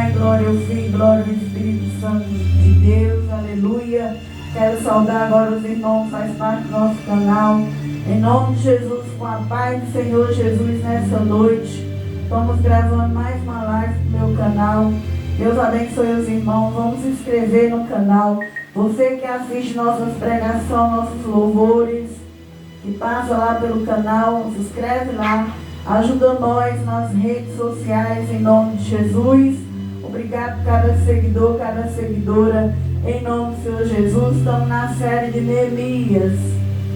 Pai, glória ao Filho, glória ao Espírito Santo de Deus, aleluia. Quero saudar agora os irmãos que faz parte do nosso canal. Em nome de Jesus, com a paz do Senhor Jesus nessa noite. Estamos gravando mais uma live no meu canal. Deus abençoe os irmãos. Vamos se inscrever no canal. Você que assiste nossas pregações, nossos louvores, que passa lá pelo canal, se inscreve lá. Ajuda nós nas redes sociais, em nome de Jesus. Obrigado por cada seguidor, cada seguidora, em nome do Senhor Jesus. Estamos na série de Neemias,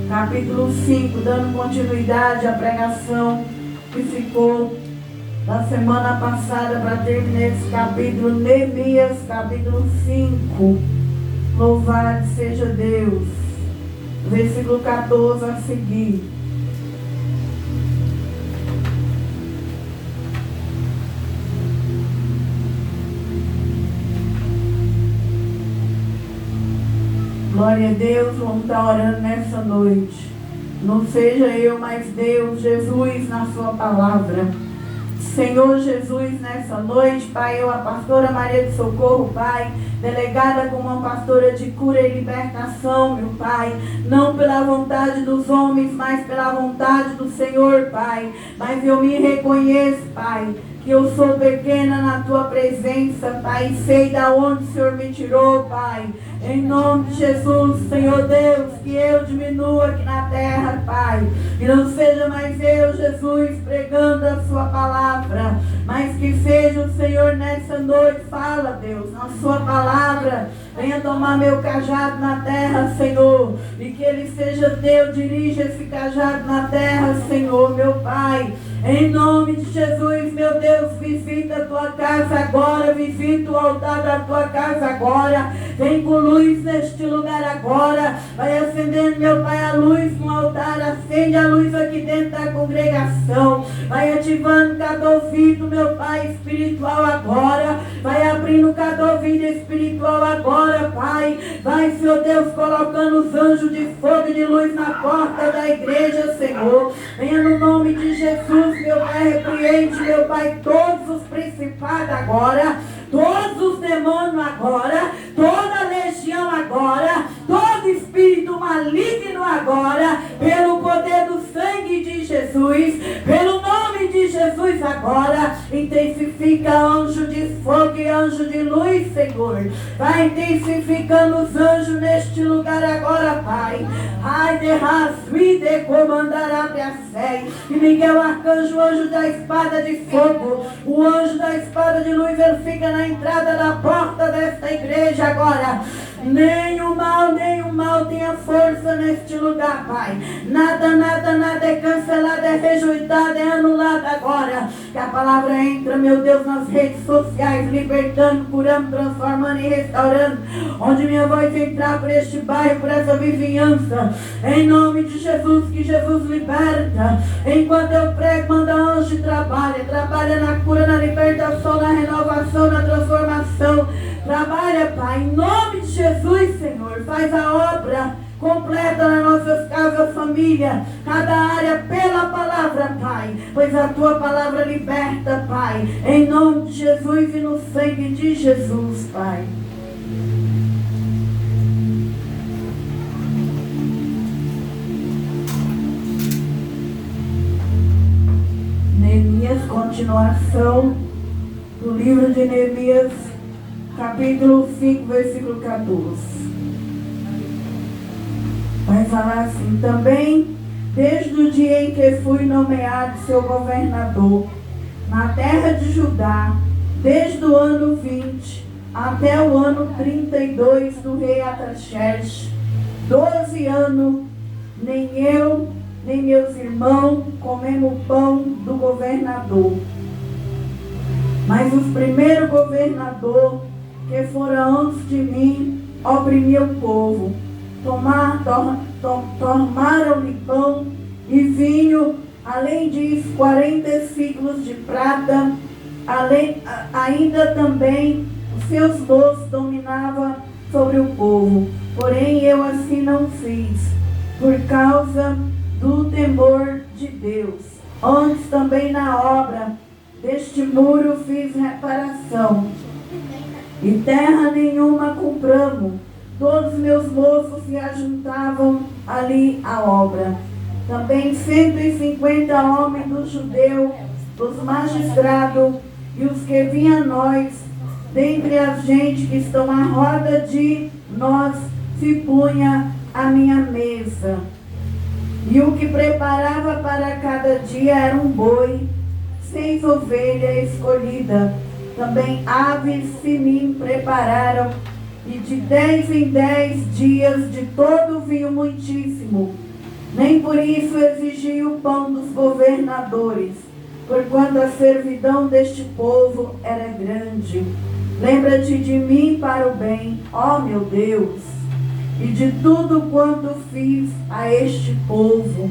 capítulo 5, dando continuidade à pregação que ficou da semana passada para terminar esse capítulo, Neemias, capítulo 5. Louvado seja Deus. Versículo 14 a seguir. Glória a Deus, vamos estar orando nessa noite. Não seja eu, mas Deus, Jesus, na sua palavra. Senhor Jesus, nessa noite, Pai, eu, a pastora Maria de Socorro, Pai, delegada como uma pastora de cura e libertação, meu Pai, não pela vontade dos homens, mas pela vontade do Senhor, Pai. Mas eu me reconheço, Pai, que eu sou pequena na Tua presença, Pai, e sei da onde o Senhor me tirou, Pai. Em nome de Jesus, Senhor Deus, que eu diminua aqui na terra, Pai. Que não seja mais eu, Jesus, pregando a Sua palavra, mas que seja o Senhor nessa noite. Fala, Deus, na Sua palavra. Venha tomar meu cajado na terra, Senhor. E que Ele seja Deus, dirija esse cajado na terra, Senhor, meu Pai. Em nome de Jesus, meu Deus, visita a Tua casa agora, visita o altar da Tua casa agora. Vem com luz neste lugar agora. Vai acendendo, meu Pai, a luz no altar. Acende a luz aqui dentro da congregação. Vai ativando cada ouvido, meu Pai, espiritual agora. Vai abrindo cada ouvido espiritual agora, Pai. Vai, Senhor Deus, colocando os anjos de fogo e de luz na porta da igreja, Senhor. Venha no nome de Jesus, meu Pai, repreende, meu Pai, todos os principados agora, todos os demônios agora, toda legião agora, todo espírito maligno agora, pelo poder do sangue de Jesus, pelo nome de Jesus agora. Intensifica anjo de fogo e anjo de luz, Senhor. Vai intensificando os anjos neste lugar agora, Pai. Ai, de rasui de comandar abre a sé. E Miguel Arcanjo, o anjo da espada de fogo, o anjo da espada de luz, ele fica na entrada da porta desta igreja agora. Nenhum mal tenha força neste lugar, Pai. Nada é cancelado, é rejeitado, é anulado agora. Que a palavra entra, meu Deus, nas redes sociais, libertando, curando, transformando e restaurando. Onde minha voz entrar por este bairro, por essa vizinhança. Em nome de Jesus, que Jesus liberta. Enquanto eu prego, manda anjo e trabalha na cura, na libertação, na renovação, na transformação. Trabalha, Pai, em nome de Jesus, Senhor. Faz a obra completa nas nossas casas, família, cada área pela palavra, Pai. Pois a Tua palavra liberta, Pai. Em nome de Jesus e no sangue de Jesus, Pai. Neemias, continuação do livro de Neemias, capítulo 5, versículo 14. Vai falar assim: também, desde o dia em que fui nomeado seu governador na terra de Judá, desde o ano 20 até o ano 32 do rei Artaxerxes, 12 anos, nem eu, nem meus irmãos comemos o pão do governador. Mas os primeiros governadores que foram antes de mim oprimiam o povo. Tomaram-lhe pão e vinho, além disso 40 ciclos de prata, ainda também os seus moços dominavam sobre o povo. Porém eu assim não fiz, por causa do temor de Deus. Antes também na obra deste muro fiz reparação, e terra nenhuma compramos. Todos os meus moços se ajuntavam ali à obra. Também 150 homens dos judeus, dos magistrados e os que vinham a nós, dentre as gente que estão à roda de nós, se punha à minha mesa. E o que preparava para cada dia era um boi, 6 ovelhas escolhidas. Também aves se me prepararam, e de 10 em 10 dias de todo vinho muitíssimo. Nem por isso exigi o pão dos governadores, porquanto a servidão deste povo era grande. Lembra-te de mim para o bem, ó meu Deus, e de tudo quanto fiz a este povo.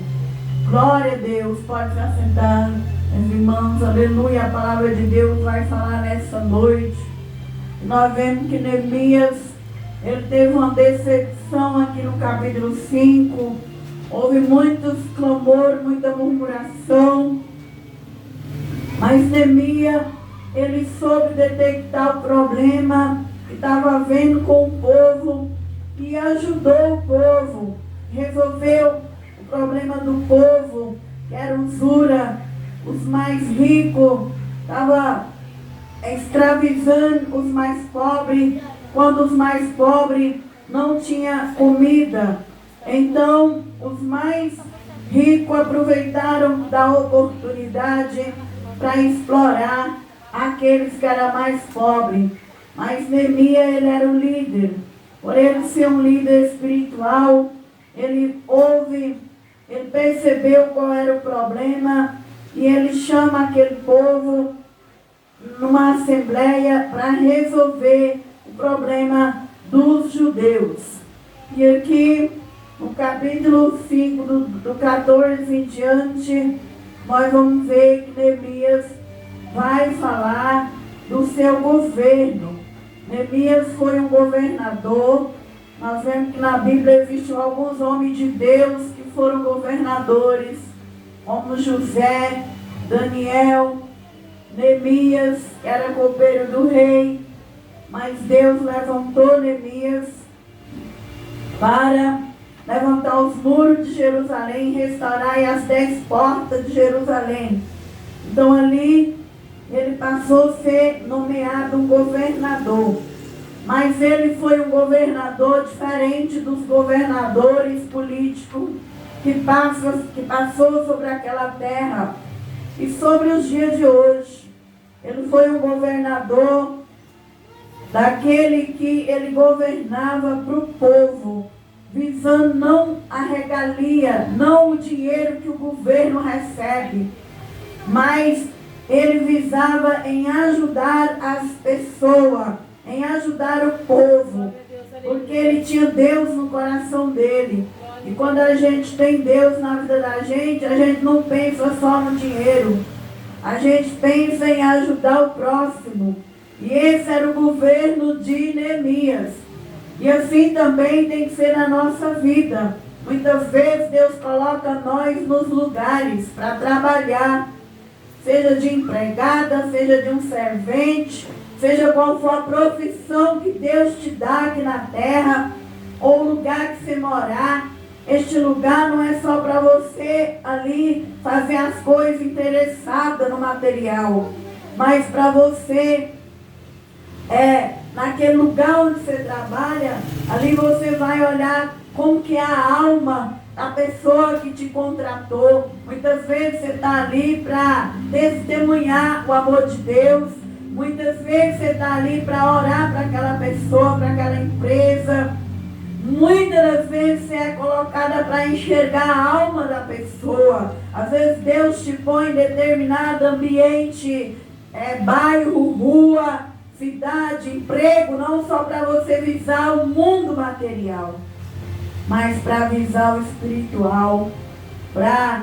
Glória a Deus. Pode se assentar, meus irmãos. Aleluia. A palavra de Deus vai falar nessa noite. Nós vemos que Neemias, ele teve uma decepção aqui no capítulo 5. Houve muitos clamor, muita murmuração. Mas Neemias, ele soube detectar o problema que estava havendo com o povo e ajudou o povo. Resolveu o problema do povo, que era usura. Os mais ricos estavam escravizando os mais pobres, quando os mais pobres não tinham comida. Então, os mais ricos aproveitaram da oportunidade para explorar aqueles que eram mais pobres. Mas Neemias, ele era um líder. Por ele ser um líder espiritual, ele percebeu qual era o problema e ele chama aquele povo numa assembleia para resolver o problema dos judeus. E aqui, no capítulo 5, do 14 em diante, nós vamos ver que Neemias vai falar do seu governo. Neemias foi um governador. Nós vemos que na Bíblia existem alguns homens de Deus que foram governadores, como José, Daniel, Neemias, que era copeiro do rei. Mas Deus levantou Neemias para levantar os muros de Jerusalém e restaurar as 10 portas de Jerusalém. Então ali ele passou a ser nomeado um governador. Mas ele foi um governador diferente dos governadores políticos que passou sobre aquela terra e sobre os dias de hoje. Ele foi um governador daquele que ele governava para o povo, visando não a regalia, não o dinheiro que o governo recebe, mas ele visava em ajudar as pessoas, em ajudar o povo, porque ele tinha Deus no coração dele. E quando a gente tem Deus na vida da gente, a gente não pensa só no dinheiro, a gente pensa em ajudar o próximo. E esse era o governo de Neemias. E assim também tem que ser na nossa vida. Muitas vezes Deus coloca nós nos lugares para trabalhar, seja de empregada, seja de um servente, seja qual for a profissão que Deus te dá aqui na terra, ou o lugar que você morar. Este lugar não é só para você ali fazer as coisas interessadas no material, mas para você, naquele lugar onde você trabalha, ali você vai olhar como que é a alma da pessoa que te contratou. Muitas vezes você está ali para testemunhar o amor de Deus. Muitas vezes você está ali para orar para aquela pessoa, para aquela empresa. Muitas das vezes você é colocada para enxergar a alma da pessoa. Às vezes Deus te põe em determinado ambiente, bairro, rua, cidade, emprego, não só para você visar o mundo material, mas para visar o espiritual, para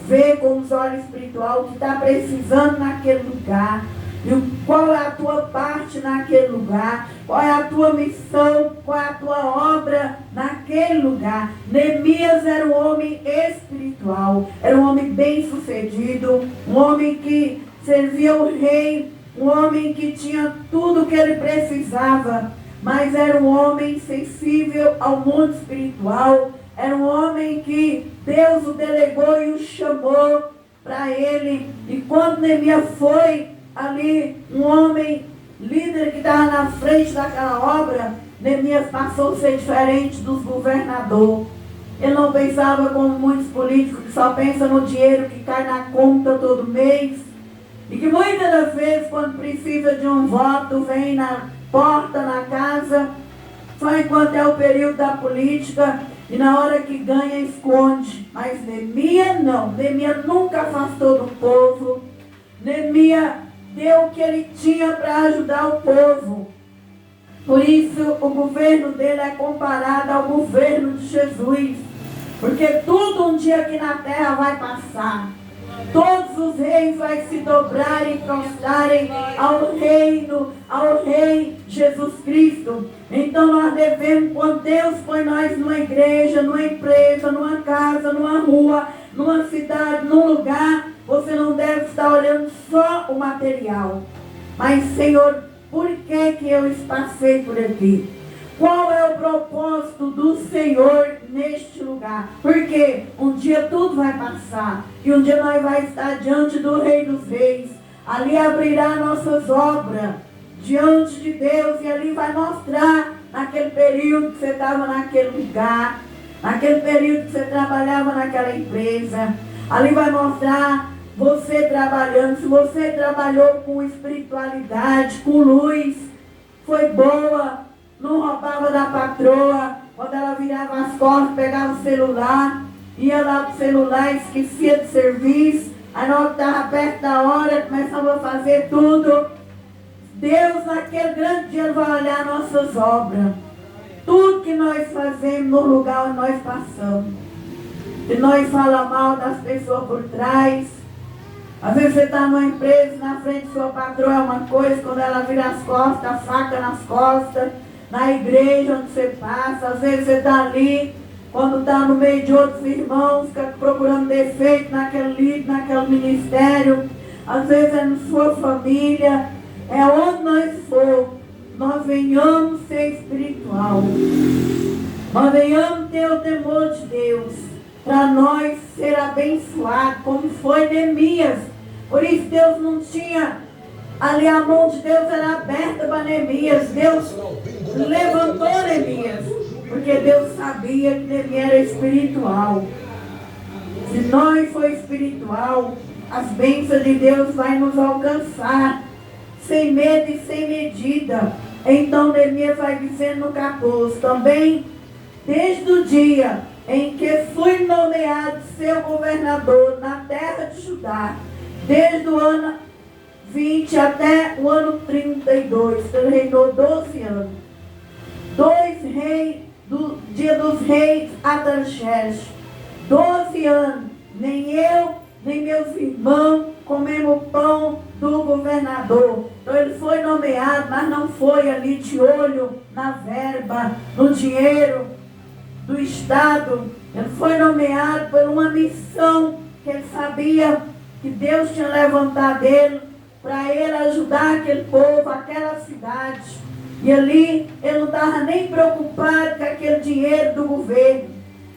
ver com os olhos espirituais o que está precisando naquele lugar. E qual é a tua parte naquele lugar? Qual é a tua missão? Qual é a tua obra naquele lugar? Neemias era um homem espiritual, era um homem bem sucedido, um homem que servia o rei um homem que tinha tudo o que ele precisava, mas era um homem sensível ao mundo espiritual, era um homem que Deus o delegou e o chamou para ele. E quando Neemias foi ali, um homem líder que estava na frente daquela obra, Neemias passou a ser diferente dos governadores. Ele não pensava como muitos políticos que só pensam no dinheiro que cai na conta todo mês. E que muitas das vezes, quando precisa de um voto, vem na porta, na casa, só enquanto é o período da política, e na hora que ganha, esconde. Mas Neemias não. Neemias nunca afastou do povo. Neemias deu o que ele tinha para ajudar o povo. Por isso, o governo dele é comparado ao governo de Jesus. Porque tudo um dia aqui na terra vai passar. Todos os reis vão se dobrarem e prostrarem ao rei Jesus Cristo. Então nós devemos, quando Deus põe nós numa igreja, numa empresa, numa casa, numa rua, numa cidade, num lugar, você não deve estar olhando só o material. Mas, Senhor, por que eu passei por aqui? Qual é o propósito do Senhor neste lugar? Porque um dia tudo vai passar. E um dia nós vamos estar diante do Rei dos Reis. Ali abrirá nossas obras diante de Deus. E ali vai mostrar naquele período que você estava naquele lugar. Naquele período que você trabalhava naquela empresa. Ali vai mostrar você trabalhando. Se você trabalhou com espiritualidade, com luz, foi boa. Não roubava da patroa, quando ela virava as costas, pegava o celular, ia lá pro celular, esquecia de serviço, aí na hora que estava perto da hora, começava a fazer tudo. Deus, naquele grande dia, vai olhar nossas obras. Tudo que nós fazemos no lugar onde nós passamos. Se nós falamos mal das pessoas por trás, às vezes você está numa empresa, na frente de sua patroa é uma coisa, quando ela vira as costas, a faca nas costas. Na igreja onde você passa, às vezes você está ali, quando está no meio de outros irmãos, fica procurando defeito naquele líder, naquele ministério, às vezes é na sua família, é onde nós for, nós venhamos ser espiritual, nós venhamos ter o temor de Deus, para nós ser abençoado, como foi Neemias. Por isso Deus não tinha, ali a mão de Deus era aberta para Neemias. Deus levantou Neemias, porque Deus sabia que Neemias era espiritual. Se nós for espiritual, as bênçãos de Deus vai nos alcançar, sem medo e sem medida. Então Neemias vai dizendo no 14, também desde o dia em que fui nomeado seu governador na terra de Judá, desde o ano 20 até o ano 32, ele reinou 12 anos. Do dia dos reis Artaxerxes, 12 anos, nem eu, nem meus irmãos comemos pão do governador. Então ele foi nomeado, mas não foi ali de olho na verba, no dinheiro do Estado. Ele foi nomeado por uma missão que ele sabia que Deus tinha levantado ele para ele ajudar aquele povo, aquela cidade. E ali ele não estava nem preocupado com aquele dinheiro do governo,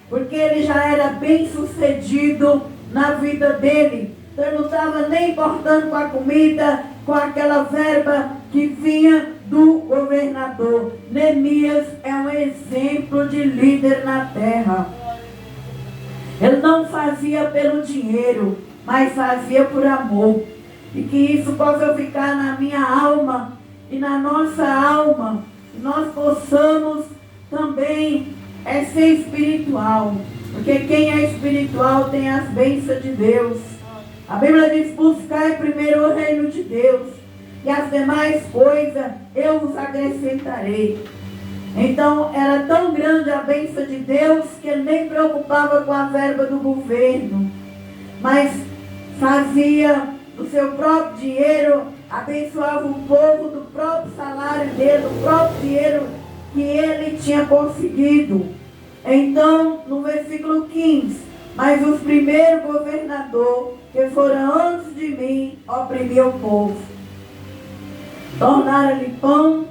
porque ele já era bem sucedido na vida dele. Então ele não estava nem importando com a comida, com aquela verba que vinha do governador. Neemias é um exemplo de líder na terra. Ele não fazia pelo dinheiro, mas fazia por amor. E que isso possa ficar na minha alma e na nossa alma, que nós possamos também ser espiritual, porque quem é espiritual tem as bênçãos de Deus. A Bíblia diz: buscai primeiro o reino de Deus, e as demais coisas eu vos acrescentarei. Então era tão grande a bênção de Deus que ele nem preocupava com a verba do governo, mas fazia do seu próprio dinheiro, abençoava o povo do próprio salário dele, do próprio dinheiro que ele tinha conseguido. Então, no versículo 15, mas os primeiros governadores que foram antes de mim oprimiam o povo. Tornaram-lhe pão,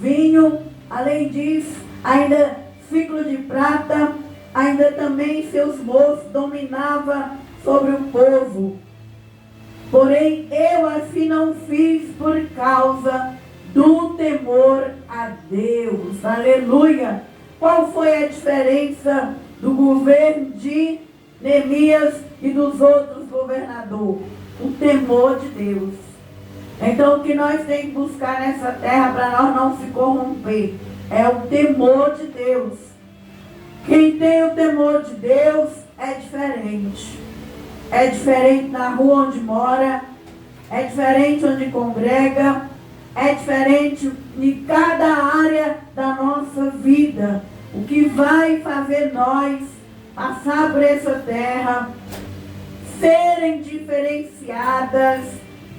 vinho, além disso, ainda ciclo de prata, ainda também seus moços dominavam sobre o povo. Porém, eu assim não fiz por causa do temor a Deus. Aleluia! Qual foi a diferença do governo de Neemias e dos outros governadores? O temor de Deus. Então, o que nós temos que buscar nessa terra para nós não se corromper é o temor de Deus. Quem tem o temor de Deus é diferente. É diferente na rua onde mora, é diferente onde congrega, é diferente em cada área da nossa vida. O que vai fazer nós passar por essa terra, serem diferenciadas,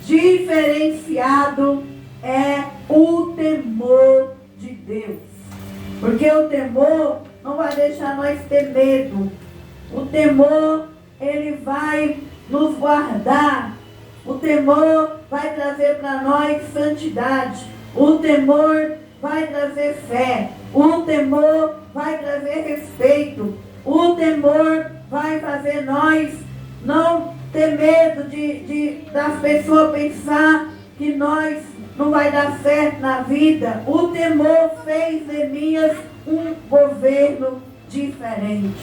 diferenciado é o temor de Deus. Porque o temor não vai deixar nós ter medo. O temor, ele vai nos guardar. O temor vai trazer para nós santidade. O temor vai trazer fé. O temor vai trazer respeito. O temor vai fazer nós não ter medo das pessoas pensar que nós não vai dar certo na vida. O temor fez Neemias um governo diferente.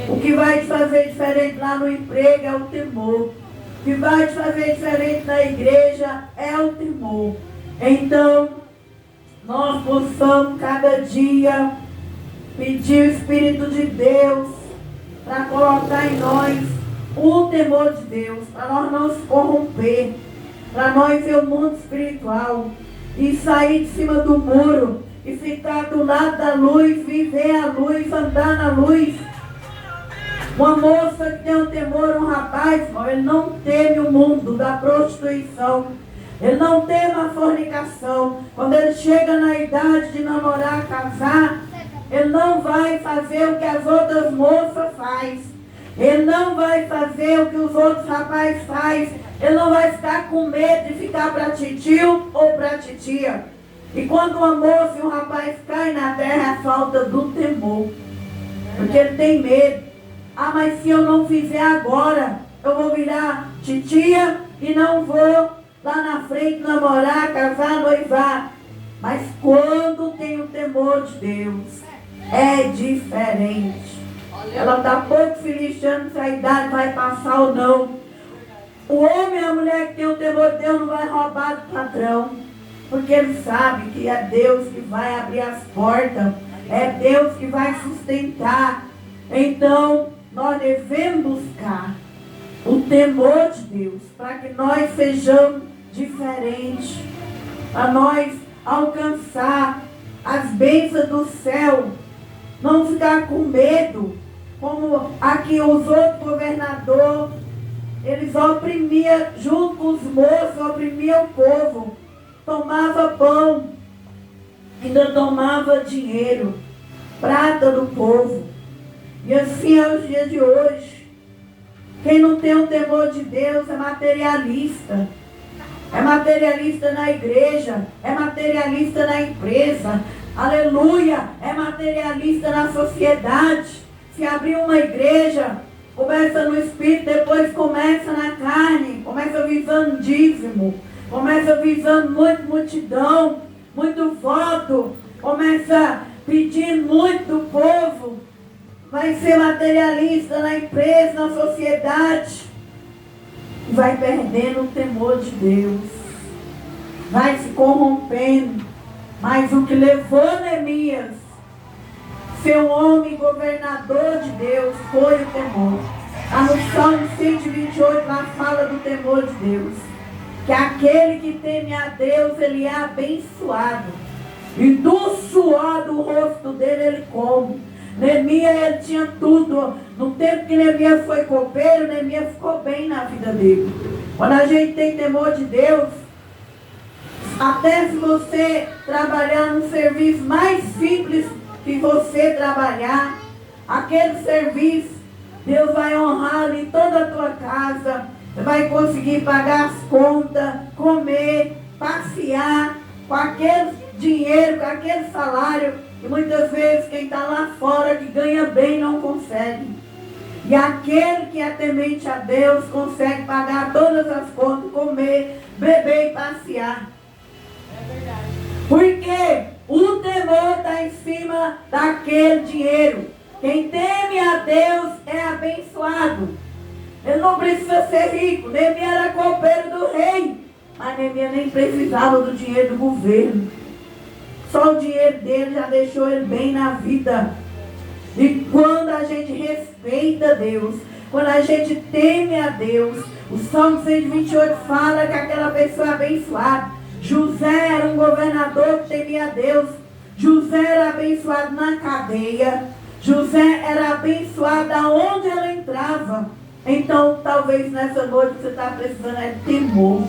O que vai te fazer diferente lá no emprego é o temor. O que vai te fazer diferente na igreja é o temor. Então, nós possamos cada dia pedir o Espírito de Deus para colocar em nós o temor de Deus, para nós não se corromper, para nós ver o mundo espiritual e sair de cima do muro e ficar do lado da luz, viver a luz, andar na luz. Uma moça que tem um temor, um rapaz, ele não teme o mundo da prostituição, ele não teme a fornicação. Quando ele chega na idade de namorar, casar, ele não vai fazer o que as outras moças fazem. Ele não vai fazer o que os outros rapazes fazem. Ele não vai ficar com medo de ficar para titio ou para titia. E quando uma moça e um rapaz caem na terra, é a falta do temor. Porque ele tem medo. Ah, mas se eu não fizer agora, eu vou virar titia e não vou lá na frente namorar, casar, noivar. Mas quando tem o temor de Deus, é diferente. Ela está pouco feliz achando se a idade vai passar ou não. O homem e a mulher que tem o temor de Deus não vai roubar do patrão. Porque ele sabe que é Deus que vai abrir as portas. É Deus que vai sustentar. Então, nós devemos buscar o temor de Deus. Para que nós sejamos diferentes. Para nós alcançar as bênçãos do céu. Não ficar com medo. Como aqui os outros governadores, eles oprimiam, junto com os moços, oprimiam o povo. Tomava pão, ainda tomava dinheiro, prata do povo. E assim é os dias de hoje. Quem não tem o temor de Deus é materialista. É materialista na igreja, é materialista na empresa. Aleluia! É materialista na sociedade. Se abrir uma igreja, começa no espírito, depois começa na carne, começa visando dízimo, começa visando muita multidão, muito voto, começa pedindo muito do povo, vai ser materialista na empresa, na sociedade, e vai perdendo o temor de Deus, vai se corrompendo. Mas o que levou Neemias ser um homem governador de Deus foi o temor. Lá no Salmo 128, lá fala do temor de Deus. Que aquele que teme a Deus, ele é abençoado. E do suor do rosto dele, ele come. Neemias, ele tinha tudo. No tempo que Neemias foi copeiro, Neemias ficou bem na vida dele. Quando a gente tem temor de Deus, até se você trabalhar no serviço mais simples que você trabalhar, aquele serviço, Deus vai honrar ali toda a tua casa. Você vai conseguir pagar as contas, comer, passear, com aquele dinheiro, com aquele salário, e muitas vezes quem está lá fora, que ganha bem, não consegue. E aquele que é temente a Deus consegue pagar todas as contas, comer, beber e passear. É verdade. Porque o temor está em cima daquele dinheiro. Quem teme a Deus é abençoado. Ele não precisa ser rico. Neemias era copeiro do rei, mas Neemias nem precisava do dinheiro do governo. Só o dinheiro dele já deixou ele bem na vida. E quando a gente respeita Deus, quando a gente teme a Deus, o Salmo 128 fala que aquela pessoa é abençoada. José era um governador que temia a Deus. José era abençoado na cadeia. José era abençoado aonde ele entrava. Então, talvez nessa noite você está precisando é de temor.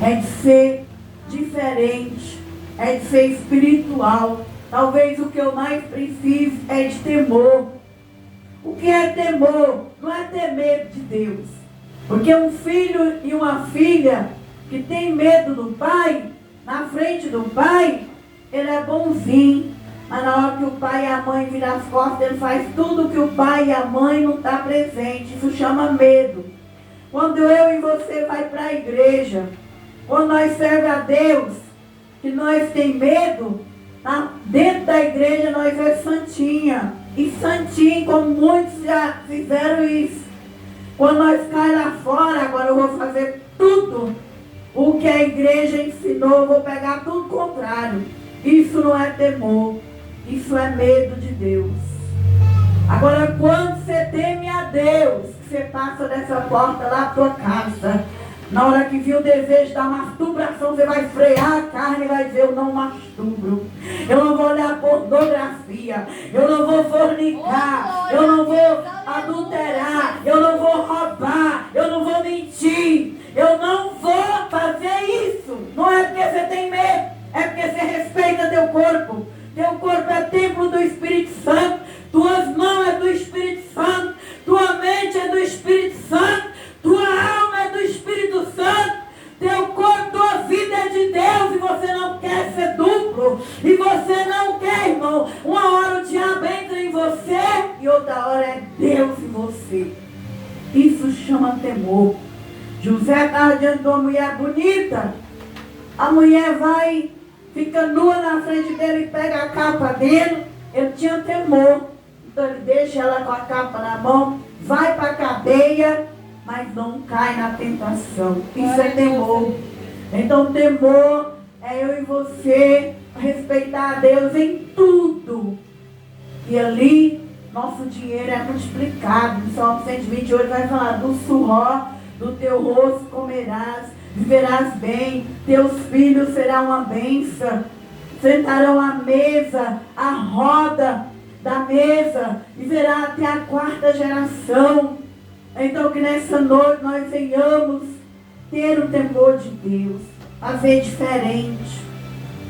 É de ser diferente. É de ser espiritual. Talvez o que eu mais preciso é de temor. O que é temor? Não é ter medo de Deus. Porque um filho e uma filha que tem medo do pai, na frente do pai, ele é bonzinho. Mas na hora que o pai e a mãe viram as costas, ele faz tudo que o pai e a mãe não estão presentes. Isso chama medo. Quando eu e você vai para a igreja, quando nós servemos a Deus, que nós tem medo, dentro da igreja nós é santinha. E santinho, como muitos já fizeram isso. Quando nós caímos lá fora, agora eu vou fazer tudo o que a igreja ensinou, eu vou pegar tudo contrário. Isso não é temor, isso é medo de Deus. Agora, quando você teme a Deus, você passa dessa porta lá para tua casa, na hora que viu o desejo da masturbação, você vai frear a carne e vai dizer: eu não mastubro, eu não vou olhar pornografia, eu não vou fornicar, eu não vou adulterar, eu não vou roubar, eu não vou mentir, eu não vou fazer isso. Não é porque você tem medo, é porque você respeita teu corpo. Teu corpo é templo do Espírito Santo, tuas mãos é do Espírito Santo, tua mente é do Espírito Santo, tua alma é do Espírito Santo, teu corpo, tua vida é de Deus, e você não quer ser duplo, e você não quer, irmão. Uma hora o diabo entra em você, e outra hora é Deus em você. Isso chama temor. José estava diante de uma mulher bonita, a mulher vai, fica nua na frente dele e pega a capa dele. Ele tinha temor, então ele deixa ela com a capa na mão, vai para a cadeia, mas não cai na tentação. Isso é temor. Então temor é eu e você respeitar a Deus em tudo. E ali nosso dinheiro é multiplicado. No Salmo 128 vai falar: do suor do teu rosto comerás, viverás bem, teus filhos serão uma bênção, sentarão à mesa, à roda da mesa, e verá até a 4ª geração. Então que nessa noite nós venhamos ter o temor de Deus, fazer diferente.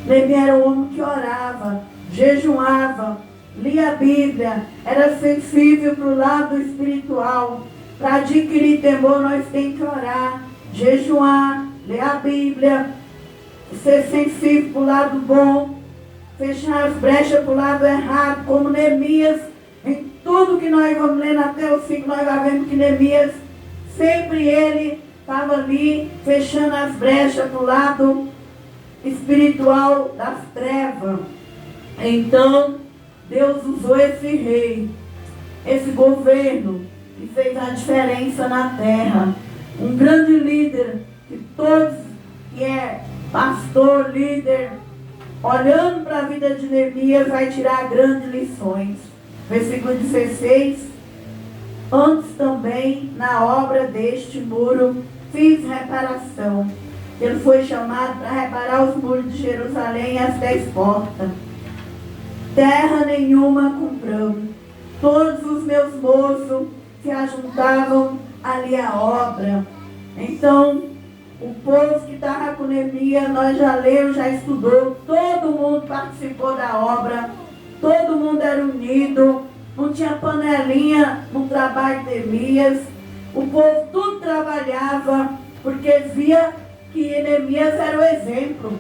Neemias era um homem que orava, jejuava, lia a Bíblia, era sensível para o lado espiritual. Para adquirir temor nós temos que orar, jejuar, ler a Bíblia, ser sensível para o lado bom, fechar as brechas para o lado errado, como Neemias. Em tudo que nós vamos lendo até o 5, nós vamos vendo que Neemias, sempre ele estava ali, fechando as brechas para o lado espiritual das trevas. Então, Deus usou esse rei, esse governo, que fez a diferença na terra. Um grande líder, que todos que é pastor, líder, olhando para a vida de Neemias, vai tirar grandes lições. Versículo 16: antes também, na obra deste muro, fiz reparação. Ele foi chamado para reparar os muros de Jerusalém e as 10 portas. Terra nenhuma compramos. Todos os meus moços se ajuntavam ali à obra. Então, o povo que estava com Neemias, nós já leu, já estudou, todo mundo participou da obra, todo mundo era unido, não tinha panelinha no trabalho de Neemias, o povo tudo trabalhava, porque via que Neemias era o exemplo.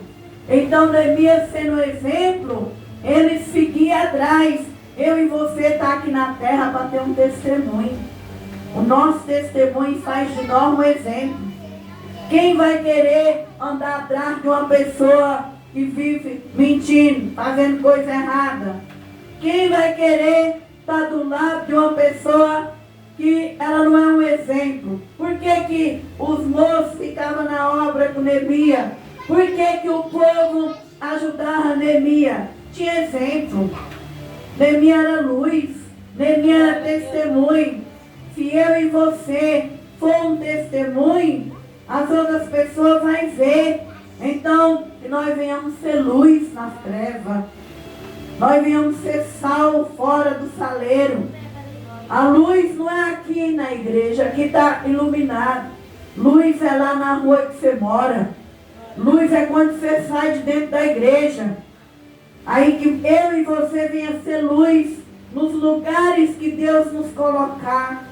Então, Neemias sendo o exemplo, ele seguia atrás. Eu e você está aqui na terra para ter um testemunho. O nosso testemunho faz de nós um exemplo. Quem vai querer andar atrás de uma pessoa que vive mentindo, fazendo coisa errada? Quem vai querer estar do lado de uma pessoa que ela não é um exemplo? Por que os moços ficavam na obra com Neemias? Por que o povo ajudava Neemias? Tinha exemplo. Neemias era luz. Neemias era testemunho. Se eu e você for um testemunho, as outras pessoas vão ver. Então, que nós venhamos ser luz nas trevas. Nós venhamos ser sal fora do saleiro. A luz não é aqui na igreja, aqui está iluminado. Luz é lá na rua que você mora. Luz é quando você sai de dentro da igreja. Aí que eu e você venha ser luz nos lugares que Deus nos colocar.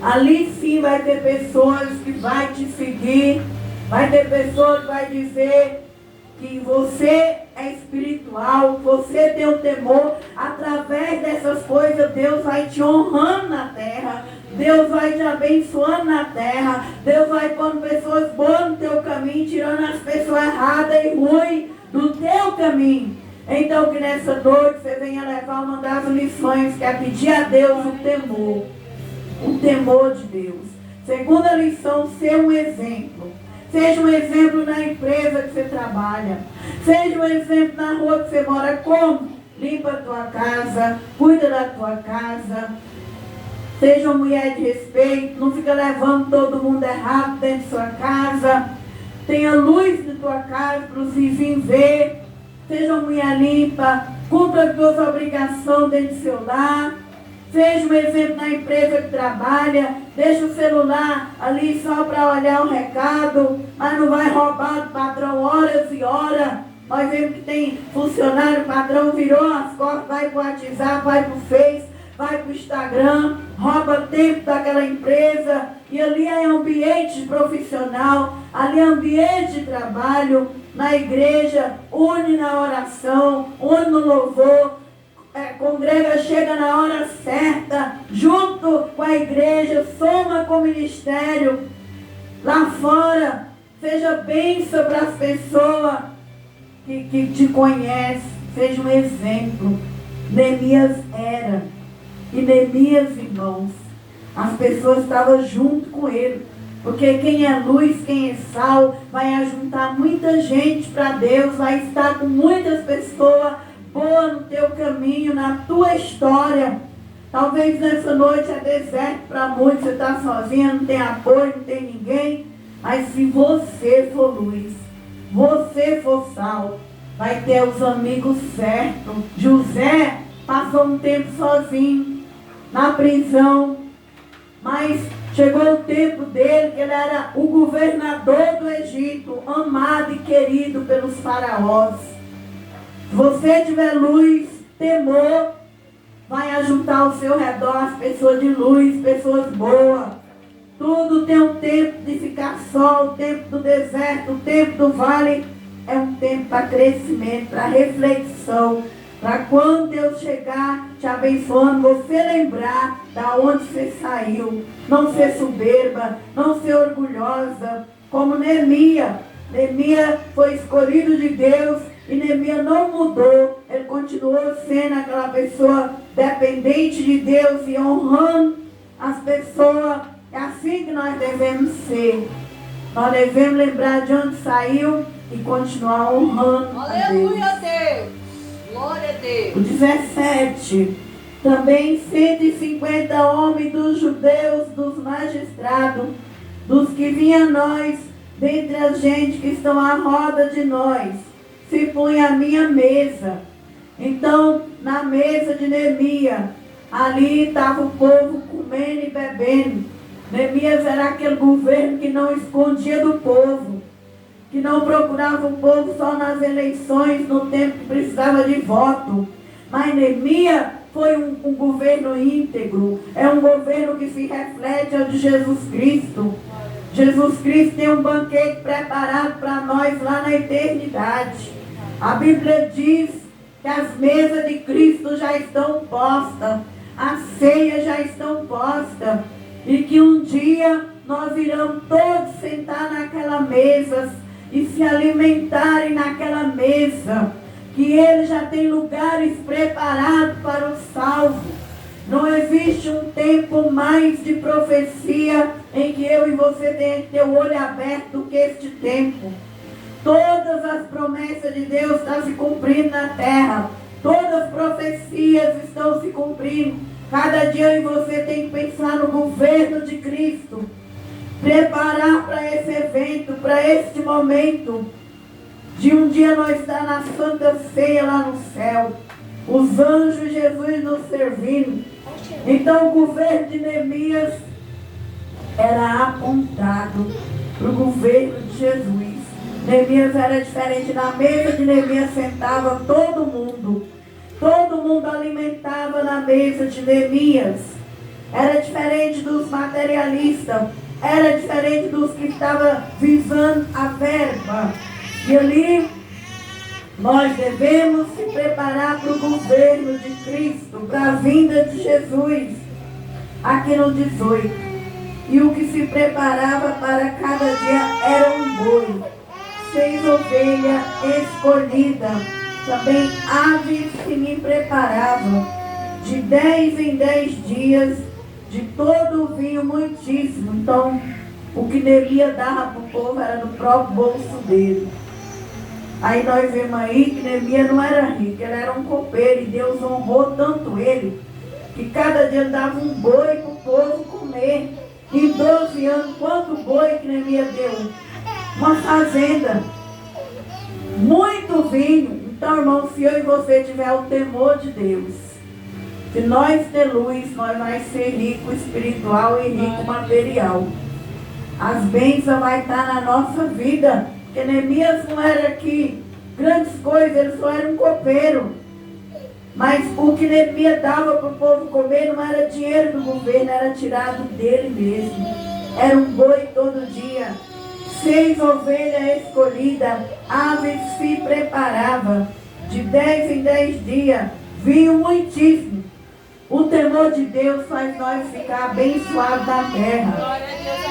Ali sim vai ter pessoas que vai te seguir. Vai ter pessoas que vai dizer que você é espiritual, você tem um temor. Através dessas coisas, Deus vai te honrando na terra. Deus vai te abençoando na terra. Deus vai pondo pessoas boas no teu caminho, tirando as pessoas erradas e ruins do teu caminho. Então que nessa noite você venha levar uma das lições, que é pedir a Deus o temor. O temor de Deus. Segunda lição, ser um exemplo. Seja um exemplo na empresa que você trabalha. Seja um exemplo na rua que você mora. Como? Limpa a tua casa, cuida da tua casa. Seja uma mulher de respeito, não fica levando todo mundo errado dentro de sua casa. Tenha luz na tua casa para os vizinhos ver. Seja uma mulher limpa, cumpra as suas obrigações dentro do seu lar. Seja um exemplo na empresa que trabalha. Deixa o celular ali só para olhar o recado, mas não vai roubar do patrão horas e horas. Nós vemos que tem funcionário, o patrão virou as costas, vai para o WhatsApp, vai para o Face, vai para o Instagram, rouba tempo daquela empresa. E ali é ambiente profissional, ali é ambiente de trabalho. Na igreja, une na oração, une no louvor. Congrega, chega na hora certa, junto com a igreja, soma com o ministério. Lá fora, seja bênção para as pessoas que te conhecem, seja um exemplo. Neemias era. E Neemias, irmãos, as pessoas estavam junto com ele. Porque quem é luz, quem é sal, vai ajuntar muita gente para Deus, vai estar com muitas pessoas boa no teu caminho, na tua história. Talvez nessa noite é deserto para muitos, você está sozinha, não tem apoio, não tem ninguém. Mas se você for luz, você for sal, vai ter os amigos certos. José passou um tempo sozinho, na prisão, mas chegou o tempo dele, que ele era o governador do Egito, amado e querido pelos faraós. Se você tiver luz, temor, vai ajuntar ao seu redor as pessoas de luz, pessoas boas. Tudo tem um tempo de ficar só, o tempo do deserto, o tempo do vale. É um tempo para crescimento, para reflexão. Para quando Deus chegar te abençoando, você lembrar da onde você saiu. Não ser soberba, não ser orgulhosa. Como Neemias. Neemias foi escolhido de Deus. E Neemias não mudou, ele continuou sendo aquela pessoa dependente de Deus e honrando as pessoas. É assim que nós devemos ser. Nós devemos lembrar de onde saiu e continuar honrando a Deus. Aleluia, Deus! Glória a Deus! O 17. Também 150 homens dos judeus, dos magistrados, dos que vinham a nós, dentre a gente que estão à roda de nós, se punha a minha mesa. Então, na mesa de Neemias, ali estava o povo comendo e bebendo. Neemias era aquele governo que não escondia do povo, que não procurava o povo só nas eleições, no tempo que precisava de voto. Mas Neemias foi um governo íntegro, é um governo que se reflete ao de Jesus Cristo. Jesus Cristo tem um banquete preparado para nós lá na eternidade. A Bíblia diz que as mesas de Cristo já estão postas, as ceias já estão postas, e que um dia nós iremos todos sentar naquela mesa e se alimentarem naquela mesa, que Ele já tem lugares preparados para os salvos. Não existe um tempo mais de profecia em que eu e você tenha que ter o olho aberto do que este tempo. Todas as promessas de Deus estão se cumprindo na terra. Todas as profecias estão se cumprindo. Cada dia eu e você tem que pensar no governo de Cristo. Preparar para esse evento, para este momento. De um dia nós estar na Santa Ceia lá no céu. Os anjos de Jesus nos servindo. Então o governo de Neemias era apontado para o governo de Jesus. Neemias era diferente. Na mesa de Neemias sentava todo mundo. Todo mundo alimentava na mesa de Neemias. Era diferente dos materialistas. Era diferente dos que estavam visando a verba. E ali nós devemos se preparar para o governo de Cristo, para a vinda de Jesus. Aqui no 18. E o que se preparava para cada dia era um boi, 6 ovelhas escolhidas. Também aves que me preparavam, de 10 em 10 dias, de todo o vinho muitíssimo. Então, o que Neemias dava para o povo era do próprio bolso dele. Aí nós vemos aí que Neemias não era rico, ele era um copeiro, e Deus honrou tanto ele, que cada dia dava um boi para o povo comer. Em 12 anos, quanto boi que Neemias deu? Uma fazenda, muito vinho. Então, irmão, se eu e você tiver o temor de Deus, se nós ter luz, nós vamos ser rico espiritual e rico material. As bênçãos vão estar na nossa vida. Porque Neemias não era aqui grandes coisas, ele só era um copeiro. Mas o que Neemias dava para o povo comer não era dinheiro do governo, era tirado dele mesmo. Era um boi todo dia, 6 ovelhas escolhidas, aves se preparava, de 10 em 10 dias, vinho muitíssimo. O temor de Deus faz nós ficar abençoados na terra.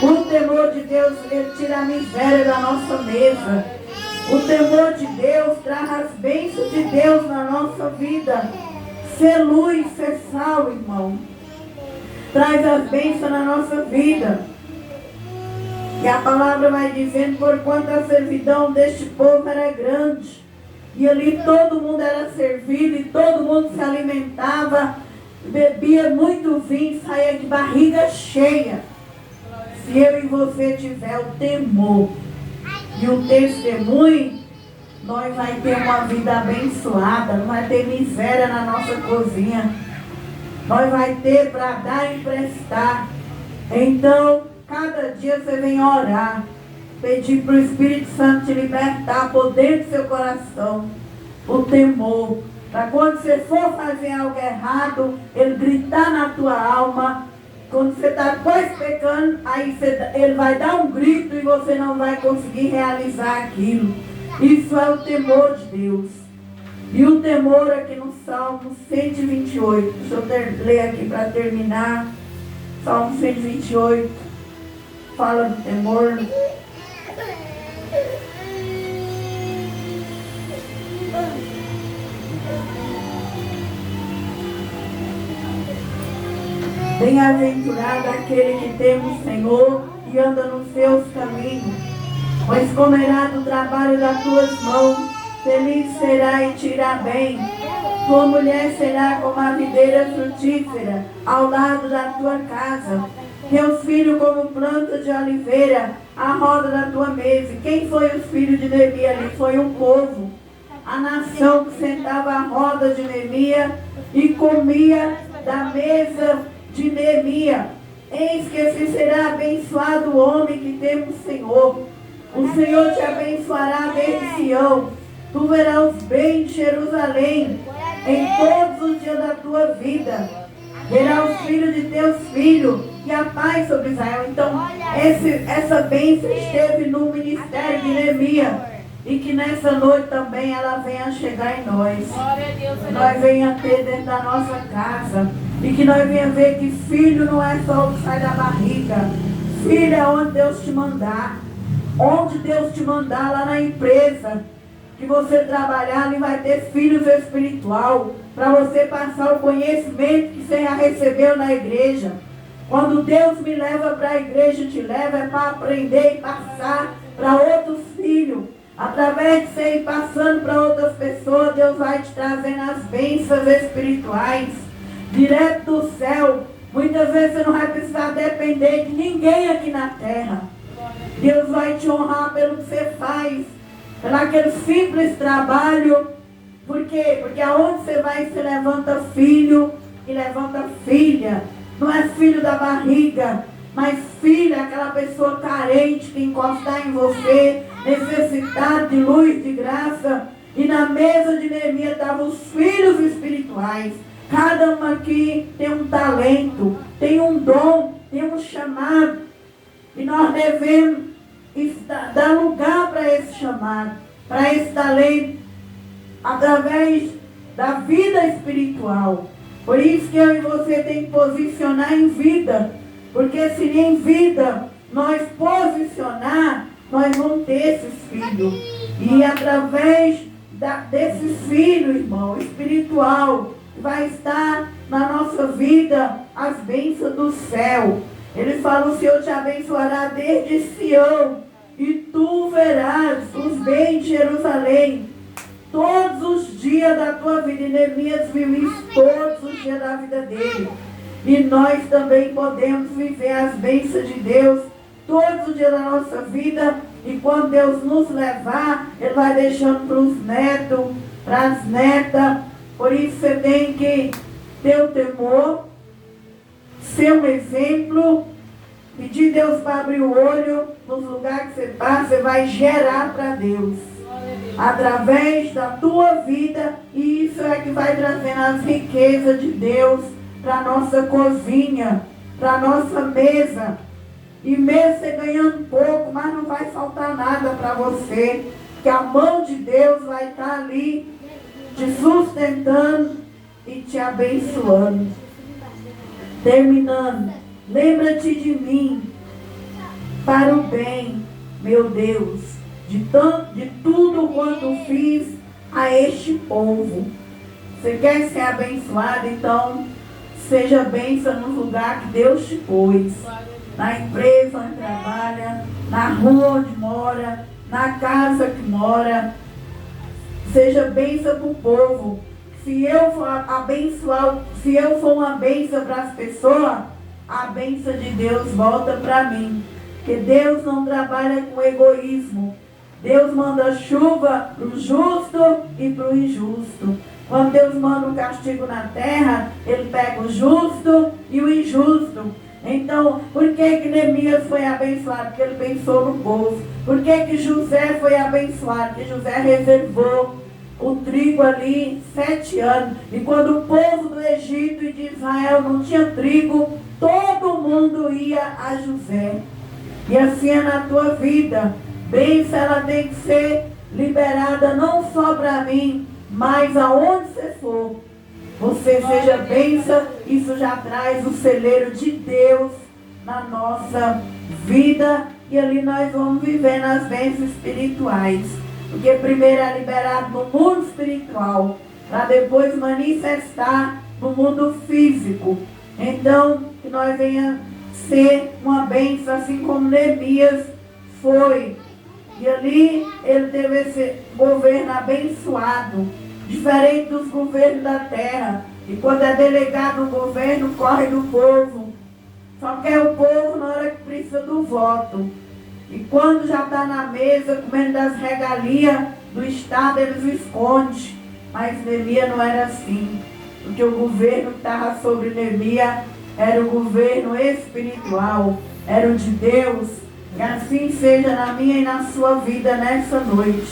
O temor de Deus, ele tira a miséria da nossa mesa. O temor de Deus traz as bênçãos de Deus na nossa vida. Ser luz, ser sal, irmão. Traz as bênçãos na nossa vida. E a palavra vai dizendo, porquanto a servidão deste povo era grande. E ali todo mundo era servido e todo mundo se alimentava. Bebia muito vinho, saía de barriga cheia. Se eu e você tiver o temor e o testemunho, nós vamos ter uma vida abençoada, não vai ter miséria na nossa cozinha. Nós vamos ter para dar e emprestar. Então, cada dia você vem orar, pedir para o Espírito Santo te libertar por dentro do seu coração, o temor. Para quando você for fazer algo errado, ele gritar na tua alma. Quando você está quase pecando, aí ele vai dar um grito e você não vai conseguir realizar aquilo. Isso é o temor de Deus. E o temor aqui no Salmo 128. Deixa eu ler aqui para terminar. Salmo 128. Fala do temor. Bem-aventurado aquele que teme o Senhor e anda nos seus caminhos, pois comerá do trabalho das tuas mãos, feliz será e te irá bem. Tua mulher será como a videira frutífera ao lado da tua casa, teus filhos como planta de oliveira à roda da tua mesa. Quem foi os filhos de Neemias ali? Foi um povo, a nação que sentava à roda de Neemias e comia da mesa de Neemias. Eis que assim será abençoado o homem que teme o Senhor. O Senhor te abençoará desde Sião. Tu verás bem de Jerusalém em todos os dias da tua vida. Verás os filhos de teus filhos e a paz sobre Israel. Então, essa bênção esteve no ministério de Neemias. E que nessa noite também ela venha chegar em nós. Nós venha ter dentro da nossa casa. E que nós venha ver que filho não é só o que sai da barriga. Filho é onde Deus te mandar. Onde Deus te mandar, lá na empresa que você trabalhar, ali vai ter filhos espiritual. Para você passar o conhecimento que você já recebeu na igreja. Quando Deus me leva para a igreja, te leva, é para aprender e passar para outros filhos. Através de você ir passando para outras pessoas, Deus vai te trazendo as bênçãos espirituais, direto do céu. Muitas vezes você não vai precisar depender de ninguém aqui na terra. Deus vai te honrar pelo que você faz, pelo aquele simples trabalho. Por quê? Porque aonde você vai, você levanta filho e levanta filha. Não é filho da barriga, mas filho é aquela pessoa carente que encostar em você, necessitado de luz, de graça. E na mesa de Neemias estavam os filhos espirituais. Cada um aqui tem um talento, tem um dom, tem um chamado. E nós devemos dar lugar para esse chamado, para esse talento, através da vida espiritual. Por isso que eu e você tem que posicionar em vida. Porque se em vida nós posicionar, nós vamos ter esses filhos. E através desses filhos, irmão, espiritual, vai estar na nossa vida as bênçãos do céu. Ele fala: o Senhor te abençoará desde Sião, e tu verás os bens de Jerusalém todos os dias da tua vida. E Neemias viu isso todos os dias da vida dele. E nós também podemos viver as bênçãos de Deus todos os dias da nossa vida. E quando Deus nos levar, Ele vai deixando para os netos, para as netas. Por isso você tem que ter o temor, ser um exemplo, pedir Deus para abrir o olho nos lugares que você passa. Você vai gerar para Deus através da tua vida. E isso é que vai trazendo as riquezas de Deus para a nossa cozinha, para a nossa mesa. E mesmo você ganhando pouco, mas não vai faltar nada para você, que a mão de Deus vai estar ali te sustentando e te abençoando. Terminando, lembra-te de mim para o bem, meu Deus, de tudo quanto fiz a este povo. Você quer ser abençoado? Então seja bênção no lugar que Deus te pôs. Na empresa onde trabalha, na rua onde mora, na casa que mora. Seja bênção para o povo. Se eu for abençoar, se eu for uma bênção para as pessoas, a bênção de Deus volta para mim. Porque Deus não trabalha com egoísmo. Deus manda chuva para o justo e para o injusto. Quando Deus manda um castigo na terra, Ele pega o justo e o injusto. Então, por que Neemias foi abençoado? Porque ele pensou no povo. Por que José foi abençoado? Porque José reservou o trigo ali 7 anos. E quando o povo do Egito e de Israel não tinha trigo, todo mundo ia a José. E assim é na tua vida. Bênção, ela tem que ser liberada não só para mim, mas aonde você for. Você seja bênção, isso já traz o celeiro de Deus na nossa vida. E ali nós vamos viver nas bênçãos espirituais. Porque primeiro é liberado no mundo espiritual, para depois manifestar no mundo físico. Então, que nós venha ser uma bênção, assim como Neemias foi. E ali ele teve esse governo abençoado, diferente dos governos da terra. E quando é delegado o governo, corre do povo. Só quer o povo na hora que precisa do voto. E quando já está na mesa, comendo das regalias do Estado, eles escondem. Mas Neemias não era assim. Porque o governo que estava sobre Neemias era o governo espiritual, era o de Deus. Que assim seja na minha e na sua vida nessa noite.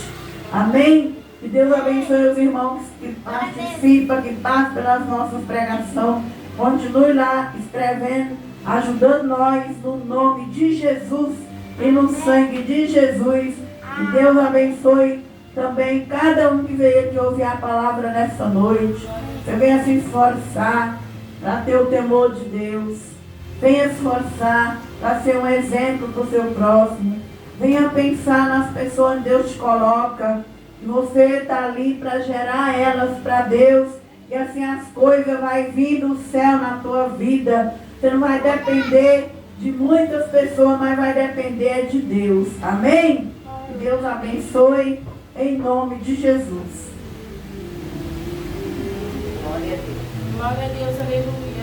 Amém? Que Deus abençoe os irmãos que participam, que passam pelas nossas pregações. Continue lá escrevendo ajudando nós no nome de Jesus e no sangue de Jesus. Que Deus abençoe também cada um que veio aqui ouvir a palavra nessa noite. Você venha se esforçar para ter o temor de Deus. Venha se esforçar para ser um exemplo para o seu próximo. Venha pensar nas pessoas que Deus te coloca. E você está ali para gerar elas para Deus. E assim as coisas vão vir do céu na tua vida. Você não vai depender de muitas pessoas, mas vai depender de Deus. Amém? Que Deus abençoe em nome de Jesus. Glória a Deus. Glória a Deus, aleluia.